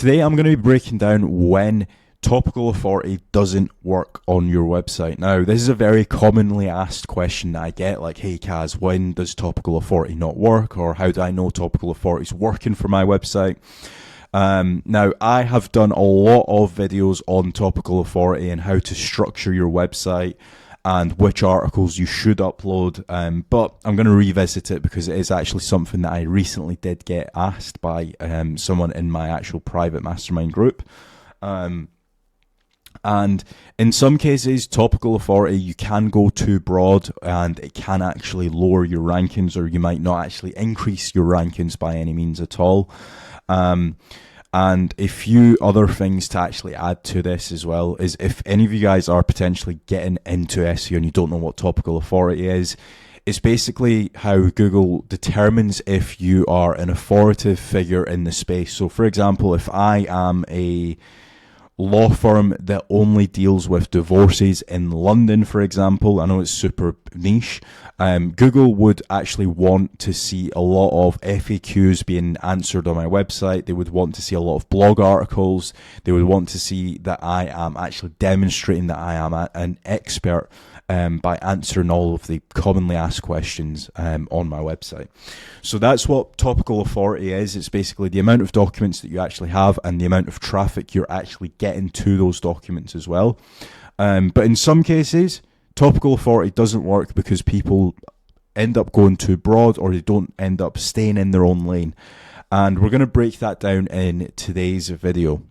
today I'm going to be breaking down when topical authority doesn't work on your website. Now, this is a very commonly asked question that I get, like, hey Kaz, when does topical authority not work? Or how do I know topical authority is working for my website? Now, I have done a lot of videos on topical authority and how to structure your website and which articles you should upload, but I'm going to revisit it because it is actually something that I recently did get asked by someone in my actual private mastermind group. And in some cases, topical authority, you can go too broad and it can actually lower your rankings, or you might not actually increase your rankings by any means at all. And a few other things to actually add to this as well is, if any of you guys are potentially getting into SEO and you don't know what topical authority is, it's basically how Google determines if you are an authoritative figure in the space. So for example, if I am a law firm that only deals with divorces in London, for example, I know it's super niche, Google would actually want to see a lot of FAQs being answered on my website. They would want to see a lot of blog articles. They would want to see that I am actually demonstrating that I am an expert by answering all of the commonly asked questions on my website. So that's what topical authority is. It's basically the amount of documents that you actually have and the amount of traffic you're actually getting to those documents as well. But in some cases, topical authority doesn't work because people end up going too broad, or they don't end up staying in their own lane. And we're going to break that down in today's video.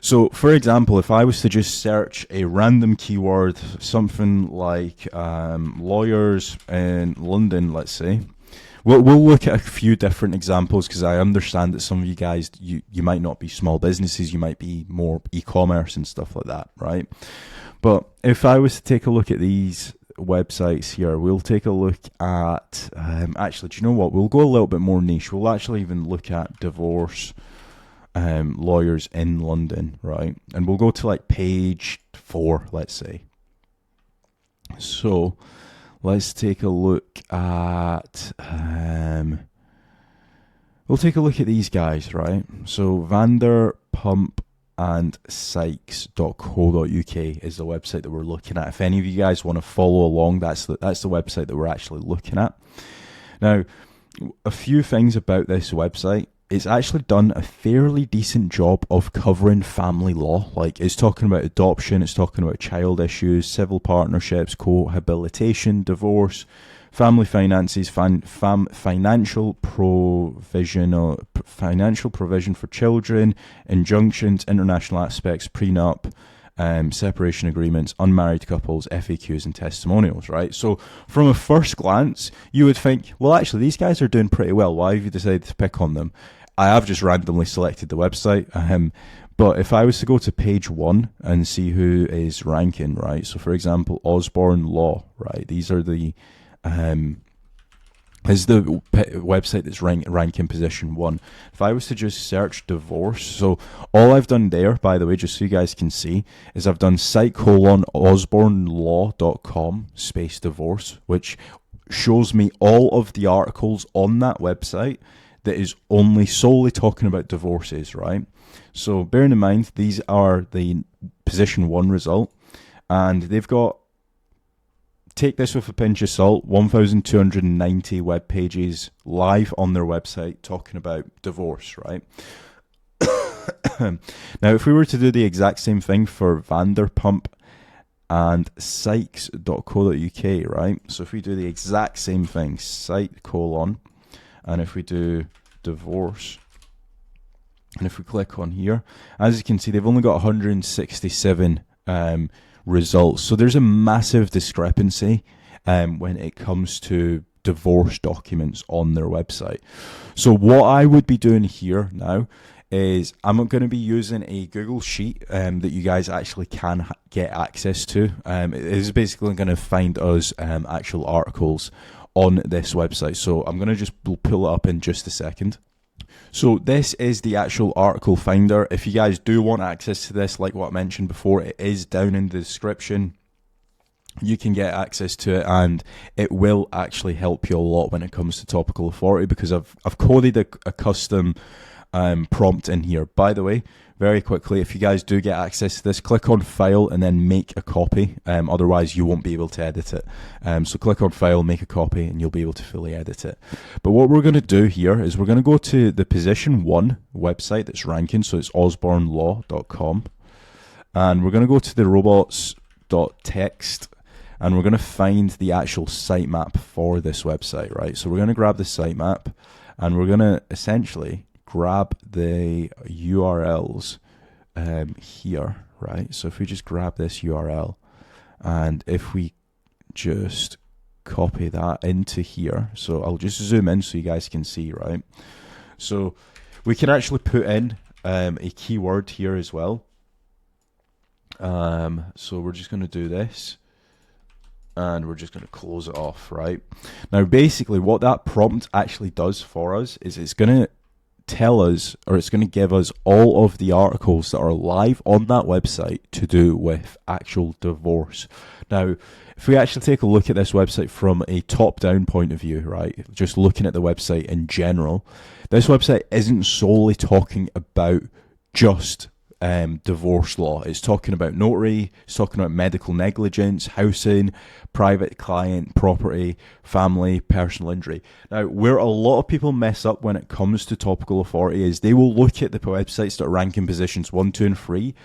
So, for example, if I was to just search a random keyword, something like lawyers in London, let's say, we'll look at a few different examples, because I understand that some of you guys, you might not be small businesses, you might be more e-commerce and stuff like that, right? But if I was to take a look at these websites here, we'll take a look at, actually, do you know what? We'll go a little bit more niche. We'll actually even look at divorce lawyers in London, right? And we'll go to like page 4, let's say. So let's take a look at, we'll take a look at these guys, right? So Vanderpump and Sykes.co.uk is the website that we're looking at. If any of you guys want to follow along, that's the website that we're actually looking at. Now, a few things about this website. It's actually done a fairly decent job of covering family law. Like, it's talking about adoption, it's talking about child issues, civil partnerships, cohabitation, divorce, family finances, financial provision for children, injunctions, international aspects, prenup, separation agreements, unmarried couples, FAQs, and testimonials, right? So from a first glance, you would think, well, actually, these guys are doing pretty well. Why have you decided to pick on them? I have just randomly selected the website. But if I was to go to page 1 and see who is ranking, right? So for example, Osborne Law, right? These are the is the website that's ranking position 1. If I was to just search divorce, so all I've done there, by the way, just so you guys can see, is I've done site:/osbornelaw.com /divorce, which shows me all of the articles on that website that is only solely talking about divorces, right? So bearing in mind, these are the position 1 result, and they've got, take this with a pinch of salt, 1,290 web pages live on their website talking about divorce, right? Now, if we were to do the exact same thing for Vanderpump and Sykes.co.uk, right? So if we do the exact same thing, site:, and if we do divorce, and if we click on here, as you can see, they've only got 167 results. So there's a massive discrepancy when it comes to divorce documents on their website. So what I would be doing here now is I'm going to be using a Google Sheet that you guys actually can get access to. It is basically going to find us actual articles on this website. So I'm going to just pull it up in just a second. So this is the actual article finder. If you guys do want access to this, like what I mentioned before, it is down in the description. You can get access to it, and it will actually help you a lot when it comes to topical authority, because I've coded a custom prompt in here. By the way, very quickly, if you guys do get access to this, click on File and then Make a Copy. Otherwise, you won't be able to edit it. So click on File, Make a Copy, and you'll be able to fully edit it. But what we're going to do here is we're going to go to the position 1 website that's ranking. So it's osbornelaw.com. And we're going to go to the robots.txt. And we're going to find the actual sitemap for this website, right? So we're going to grab the sitemap, and we're going to essentially grab the URLs here, right? So if we just grab this URL, and if we just copy that into here, so I'll just zoom in so you guys can see, right? So we can actually put in a keyword here as well. So we're just going to do this, and we're just going to close it off, right? Now, basically, what that prompt actually does for us is it's going to tell us, or it's going to give us all of the articles that are live on that website to do with actual divorce. Now, if we actually take a look at this website from a top-down point of view, right, just looking at the website in general, this website isn't solely talking about just divorce law. It's talking about notary, it's talking about medical negligence, housing, private client, property, family, personal injury. Now, where a lot of people mess up when it comes to topical authority is they will look at the websites that rank in positions 1, 2, and 3,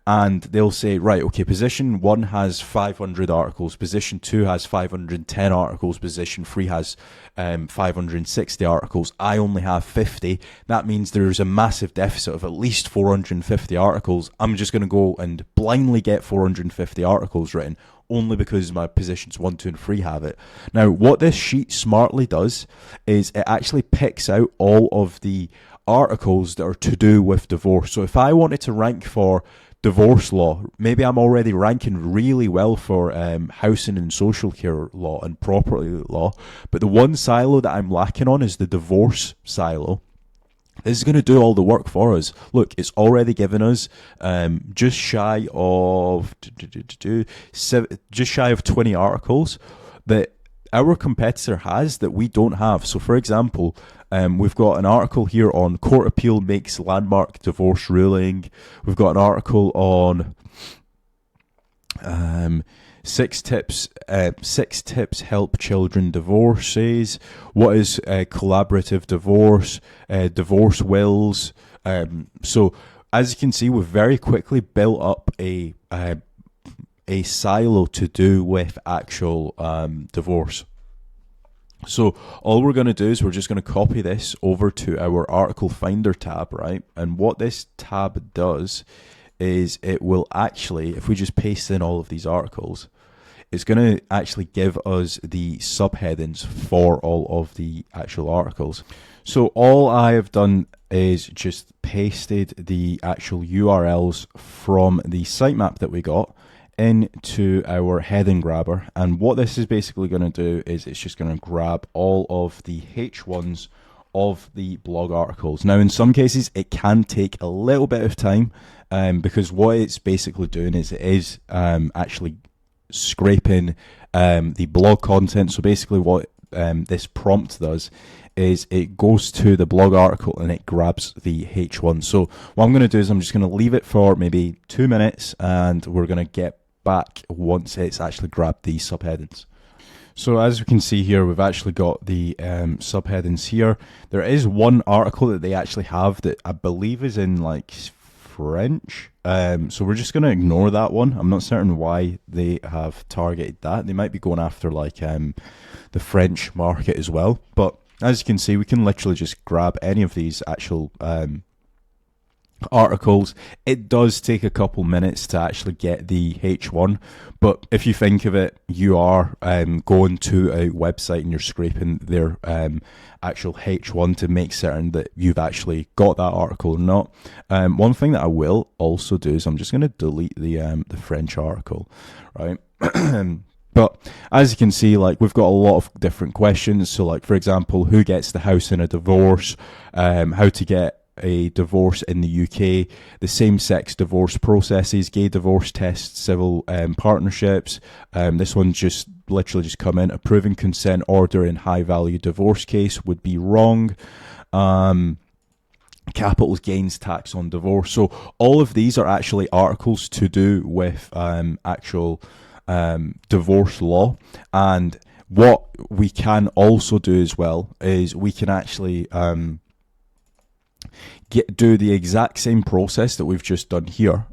and they'll say, right, okay, position 1 has 500 articles, position 2 has 510 articles, position 3 has 560 articles. I only have 50. That means there's a massive deficit of at least 450 articles. I'm just going to go and blindly get 450 articles written only because my positions 1, 2, and 3 have it. Now, what this sheet smartly does is it actually picks out all of the articles that are to do with divorce. So if I wanted to rank for divorce law, maybe I'm already ranking really well for housing and social care law and property law, but the one silo that I'm lacking on is the divorce silo. This is going to do all the work for us. Look, it's already given us just shy of 20 articles that our competitor has that we don't have. So, for example, we've got an article here on court appeal makes landmark divorce ruling. We've got an article on 6 tips help children divorces. What is collaborative divorce? Divorce wills. So as you can see, we've very quickly built up a silo to do with actual divorce. So all we're going to do is we're just going to copy this over to our article finder tab, right? And what this tab does is it will actually, if we just paste in all of these articles, it's going to actually give us the subheadings for all of the actual articles. So all I have done is just pasted the actual URLs from the sitemap that we got into our heading grabber, and what this is basically going to do is it's just going to grab all of the H1s of the blog articles. Now, in some cases, it can take a little bit of time because what it's basically doing is it is actually scraping the blog content. So basically what this prompt does is it goes to the blog article and it grabs the H1. So what I'm going to do is I'm just going to leave it for maybe 2 minutes, and we're going to get back once it's actually grabbed the subheadings. So as we can see here, we've actually got the subheadings here. There is one article that they actually have that I believe is in like French. So we're just going to ignore that one. I'm not certain why they have targeted that. They might be going after like the French market as well. But as you can see, we can literally just grab any of these actual articles. It does take a couple minutes to actually get the H1, but if you think of it, you are going to a website and you're scraping their actual H1 to make certain that you've actually got that article or not. One thing that I will also do is I'm just going to delete the French article, right? But as you can see, like, we've got a lot of different questions. So like, for example, who gets the house in a divorce, how to get a divorce in the UK, the same-sex divorce processes, gay divorce tests, civil partnerships. This one's just literally just come in. Approving consent order in high-value divorce case would be wrong. capital gains tax on divorce. So all of these are actually articles to do with actual divorce law. And what we can also do as well is we can actually do the exact same process that we've just done here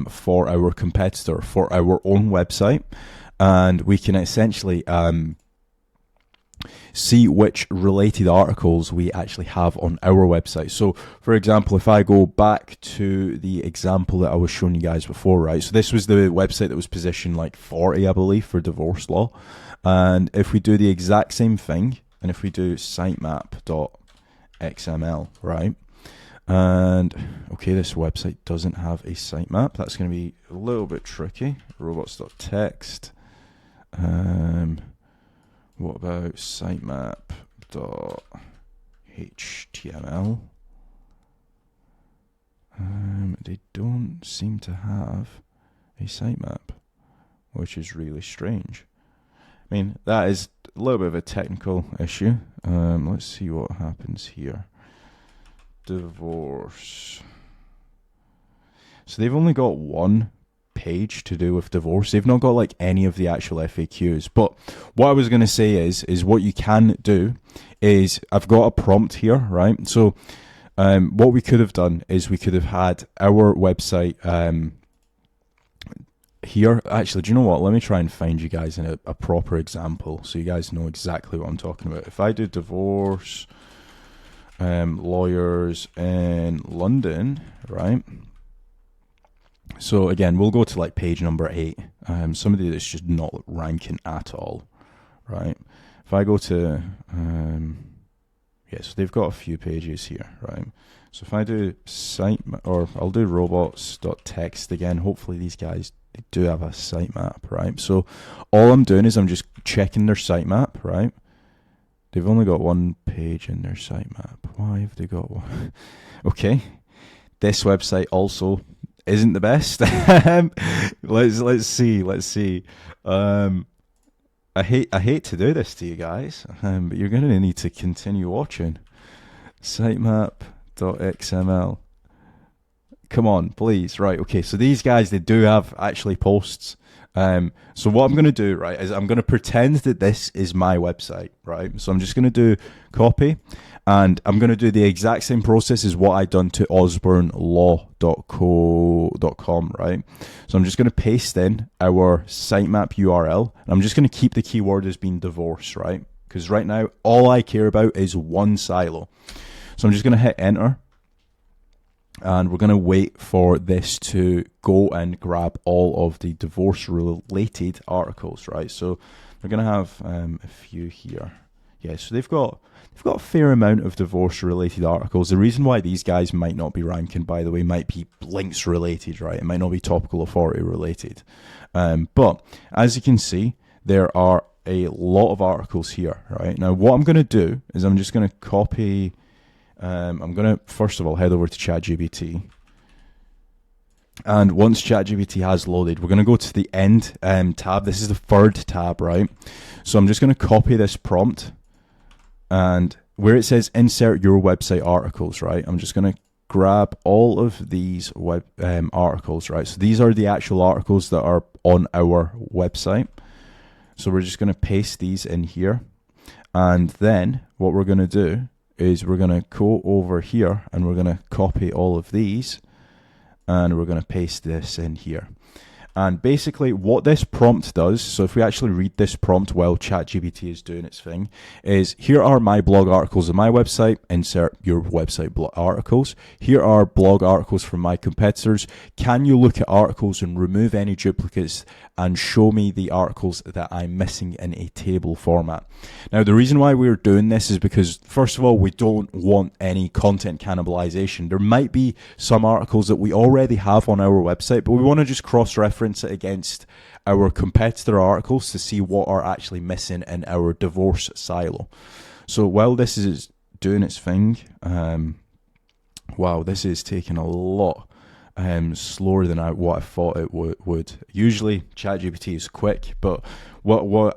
for our competitor, for our own website. And we can essentially see which related articles we actually have on our website. So, for example, if I go back to the example that I was showing you guys before, right? So this was the website that was positioned like 40, I believe, for divorce law. And if we do the exact same thing, and if we do sitemap.xml, right? And, okay, this website doesn't have a sitemap. That's going to be a little bit tricky. Robots.txt. What about sitemap.html? They don't seem to have a sitemap, which is really strange. I mean, that is a little bit of a technical issue. Let's see what happens here. Divorce. So they've only got one page to do with divorce. They've not got like any of the actual FAQs. But what I was going to say is what you can do is I've got a prompt here, right? So what we could have done is we could have had our website here. Actually, do you know what? Let me try and find you guys in a proper example so you guys know exactly what I'm talking about. If I do divorce lawyers in London, right? So again, we'll go to like page number 8. Somebody that's just not ranking at all, right? If I go to, so they've got a few pages here, right? So if I do or I'll do robots.txt again. Hopefully these guys they do have a sitemap, right? So all I'm doing is I'm just checking their sitemap, right? They've only got one page in their sitemap. Why have they got one? Okay, this website also isn't the best. Let's see. I hate to do this to you guys, but you're going to need to continue watching. Sitemap.xml. Come on, please. Right, okay, so these guys, they do have actually posts. So what I'm going to do, right, is I'm going to pretend that this is my website, right? So I'm just going to do copy, and I'm going to do the exact same process as what I done to osbornelaw.co.com, right? So I'm just going to paste in our sitemap URL, and I'm just going to keep the keyword as being divorce, right? Because right now, all I care about is one silo. So I'm just going to hit enter. And we're going to wait for this to go and grab all of the divorce-related articles, right? So we're going to have a few here. Yeah, so they've got a fair amount of divorce-related articles. The reason why these guys might not be ranking, by the way, might be links-related, right? It might not be topical authority-related. But as you can see, there are a lot of articles here, right? Now, what I'm going to do is I'm just going to copy... I'm going to, first of all, head over to ChatGPT. And once ChatGPT has loaded, we're going to go to the end tab. This is the third tab, right? So I'm just going to copy this prompt. And where it says insert your website articles, right? I'm just going to grab all of these web articles, right? So these are the actual articles that are on our website. So we're just going to paste these in here. And then what we're going to do is we're going to go over here and we're going to copy all of these and we're going to paste this in here. And basically what this prompt does, so if we actually read this prompt while ChatGPT is doing its thing, is here are my blog articles on my website, insert your website articles. Here are blog articles from my competitors. Can you look at articles and remove any duplicates and show me the articles that I'm missing in a table format? Now, the reason why we're doing this is because, first of all, we don't want any content cannibalization. There might be some articles that we already have on our website, but we want to just cross-reference it against our competitor articles to see what are actually missing in our divorce silo. So while this is doing its thing, wow, this is taking a lot slower than what I thought it would. Usually ChatGPT is quick, but what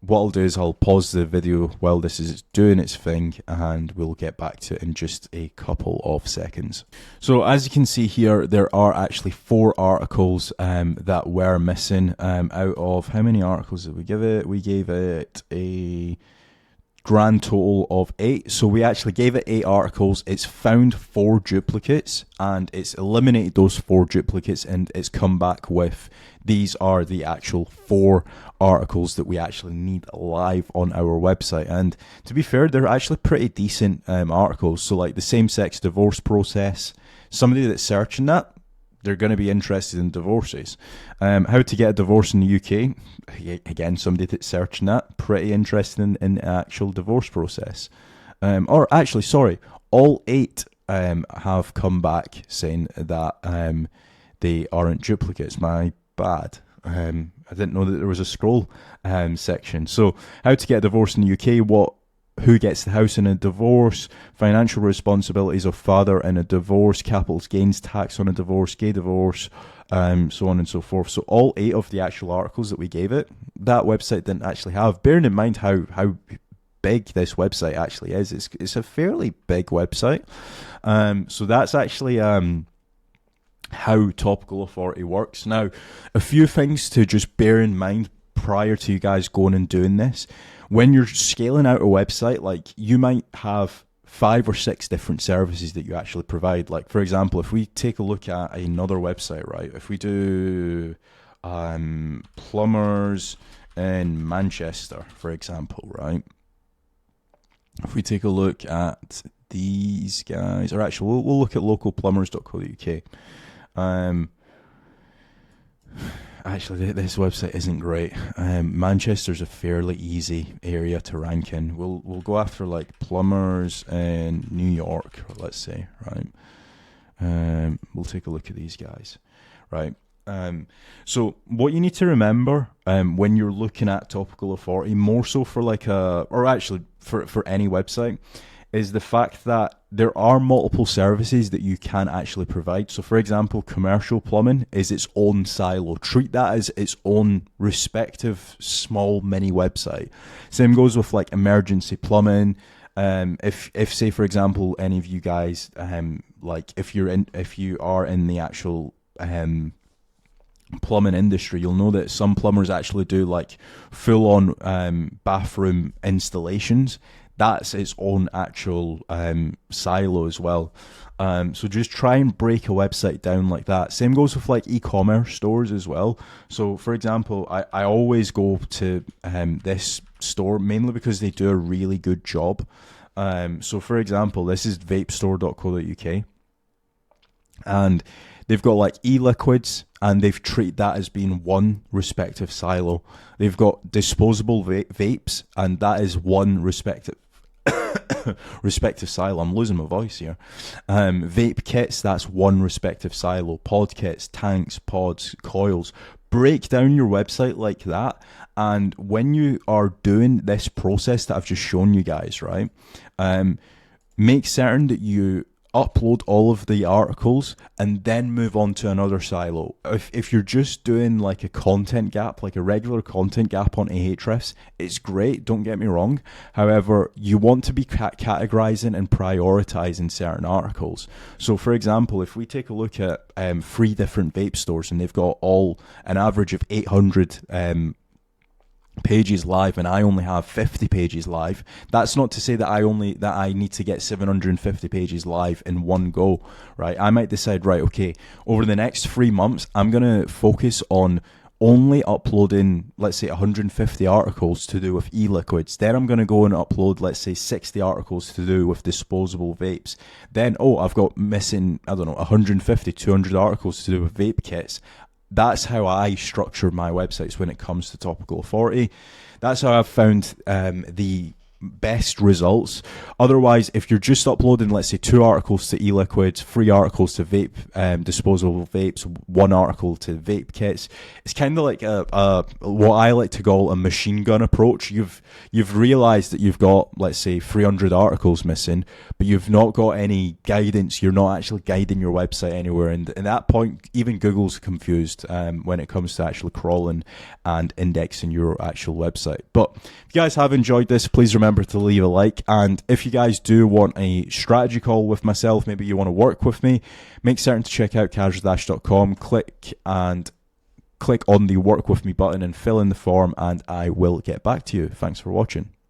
what I'll do is I'll pause the video while this is doing its thing, and we'll get back to it in just a couple of seconds. So as you can see here, there are actually 4 articles that were missing out of, how many articles did we give it? We gave it a grand total of 8. So we actually gave it 8 articles. It's found 4 duplicates, and it's eliminated those 4 duplicates, and it's come back with, these are the actual 4 articles that we actually need live on our website. And to be fair, they're actually pretty decent articles. So like the same-sex divorce process, somebody that's searching that, they're going to be interested in divorces. How to get a divorce in the UK, again, somebody that's searching that, pretty interested in the actual divorce process. Or actually, sorry, all 8 have come back saying that they aren't duplicates. My bad. I didn't know that there was a scroll section. So how to get a divorce in the UK, who gets the house in a divorce, financial responsibilities of father in a divorce, capital gains tax on a divorce, gay divorce, so on and so forth. So all 8 of the actual articles that we gave it, that website didn't actually have. Bearing in mind how big this website actually is, it's a fairly big website. So that's actually how Topical Authority works. Now, a few things to just bear in mind prior to you guys going and doing this. When you're scaling out a website, like, you might have 5 or 6 different services that you actually provide. Like, for example, if we take a look at another website, right? If we do plumbers in Manchester, for example, right? If we take a look at these guys, or actually, we'll look at localplumbers.co.uk. Actually, this website isn't great. Manchester's a fairly easy area to rank in. We'll go after like plumbers in New York, let's say, right? We'll take a look at these guys, right? So what you need to remember when you're looking at Topical Authority, more so for like or actually for any website, is the fact that there are multiple services that you can actually provide. So for example, commercial plumbing is its own silo. Treat that as its own respective small mini website. Same goes with like emergency plumbing. If say for example, any of you guys, like if you are in the actual plumbing industry, you'll know that some plumbers actually do like full on bathroom installations. That's its own actual silo as well. So just try and break a website down like that. Same goes with like e-commerce stores as well. So for example, I always go to this store mainly because they do a really good job. So for example, this is vapestore.co.uk, and they've got like e-liquids, and they've treated that as being one respective silo. They've got disposable vapes, and that is one respective silo. I'm losing my voice here. Vape kits, that's one respective silo. Pod kits, tanks, pods, coils. Break down your website like that, and when you are doing this process that I've just shown you guys, right, make certain that you upload all of the articles and then move on to another silo. If you're just doing like a content gap, like a regular content gap on Ahrefs, it's great, don't get me wrong. However, you want to be categorizing and prioritizing certain articles. So for example, if we take a look at 3 different vape stores, and they've got all an average of 800 pages live, and I only have 50 pages live. That's not to say that I need to get 750 pages live in one go, right? I might decide, right, okay, over the next 3 months, I'm going to focus on only uploading, let's say, 150 articles to do with e-liquids. Then I'm going to go and upload, let's say, 60 articles to do with disposable vapes. Then, I've got missing, 150, 200 articles to do with vape kits. That's how I structure my websites when it comes to Topical Authority. That's how I've found the best results. Otherwise, if you're just uploading, let's say, 2 articles to eLiquid, 3 articles to vape, disposable vapes, 1 article to vape kits, it's kind of like a what I like to call a machine gun approach. You've realized that you've got, let's say, 300 articles missing, but you've not got any guidance. You're not actually guiding your website anywhere, and at that point, even Google's confused when it comes to actually crawling and indexing your actual website. But if you guys have enjoyed this, please remember to leave a like, and if you guys do want a strategy call with myself, maybe you want to work with me, make certain to check out casualdash.com, click on the work with me button and fill in the form, and I will get back to you. Thanks for watching.